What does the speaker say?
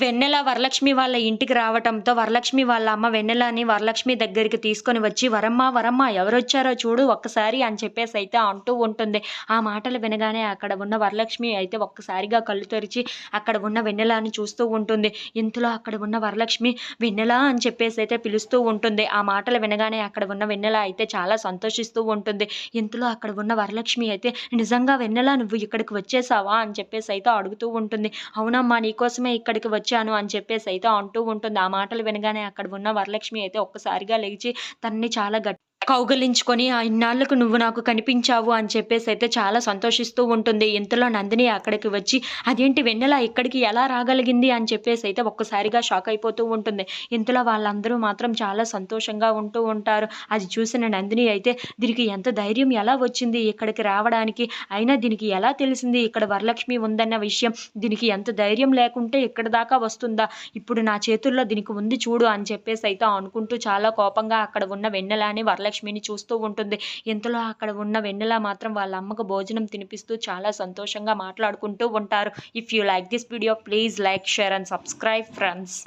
వెన్నెల వరలక్ష్మి వాళ్ళ ఇంటికి రావటంతో వరలక్ష్మి వాళ్ళ అమ్మ వెన్నెలని వరలక్ష్మి దగ్గరికి తీసుకొని వచ్చి వరమ్మ వరమ్మ ఎవరొచ్చారో చూడు ఒక్కసారి అని చెప్పేసి అయితే అంటూ ఉంటుంది. ఆ మాటలు వినగానే అక్కడ ఉన్న వరలక్ష్మి అయితే ఒక్కసారిగా కళ్ళు తెరిచి అక్కడ ఉన్న వెన్నెలని చూస్తూ ఉంటుంది. ఇంతలో అక్కడ ఉన్న వరలక్ష్మి వెన్నెల అని చెప్పేసి అయితే పిలుస్తూ ఉంటుంది. ఆ మాటలు వినగానే అక్కడ ఉన్న వెన్నెల అయితే చాలా సంతోషిస్తూ ఉంటుంది. ఇంతలో అక్కడ ఉన్న వరలక్ష్మి అయితే నిజంగా వెన్నెల నువ్వు ఇక్కడికి వచ్చేసావా అని చెప్పేసి అయితే అడుగుతూ ఉంటుంది. అవునమ్మా నీకోసమే ఇక్కడికి వచ్చాను అని చెప్పేసి అయితే అంటూ ఉంటుంది. ఆ మాటలు వినగానే అక్కడ ఉన్న వరలక్ష్మి అయితే ఒక్కసారిగా లేచి తనని చాలా కౌగిలించుకొని ఇన్నాళ్ళకు నువ్వు నాకు కనిపించావు అని చెప్పేసి అయితే చాలా సంతోషిస్తూ ఉంటుంది. ఇంతలో నందిని అక్కడికి వచ్చి అదేంటి వెన్నెల ఇక్కడికి ఎలా రాగలిగింది అని చెప్పేసి అయితే ఒక్కసారిగా షాక్ అయిపోతూ ఉంటుంది. ఇంతలో వాళ్ళందరూ మాత్రం చాలా సంతోషంగా ఉంటూ ఉంటారు. అది చూసిన నందిని అయితే దీనికి ఎంత ధైర్యం ఎలా వచ్చింది ఇక్కడికి రావడానికి, అయినా దీనికి ఎలా తెలిసింది ఇక్కడ వరలక్ష్మి ఉందన్న విషయం, దీనికి ఎంత ధైర్యం లేకుంటే ఇక్కడి దాకా వస్తుందా, ఇప్పుడు నా చేతుల్లో దీనికి ఉంది చూడు అని చెప్పేసి అయితే అనుకుంటూ చాలా కోపంగా అక్కడ ఉన్న వెన్నెలని వరలక్ష్మిని చూస్తూ ఉంటుంది. ఇంతలో అక్కడ ఉన్న వెన్నెల మాత్రం వాళ్ళ అమ్మకు భోజనం తినిపిస్తూ చాలా సంతోషంగా మాట్లాడుకుంటూ ఉంటారు. If you like this video please like, share and subscribe friends.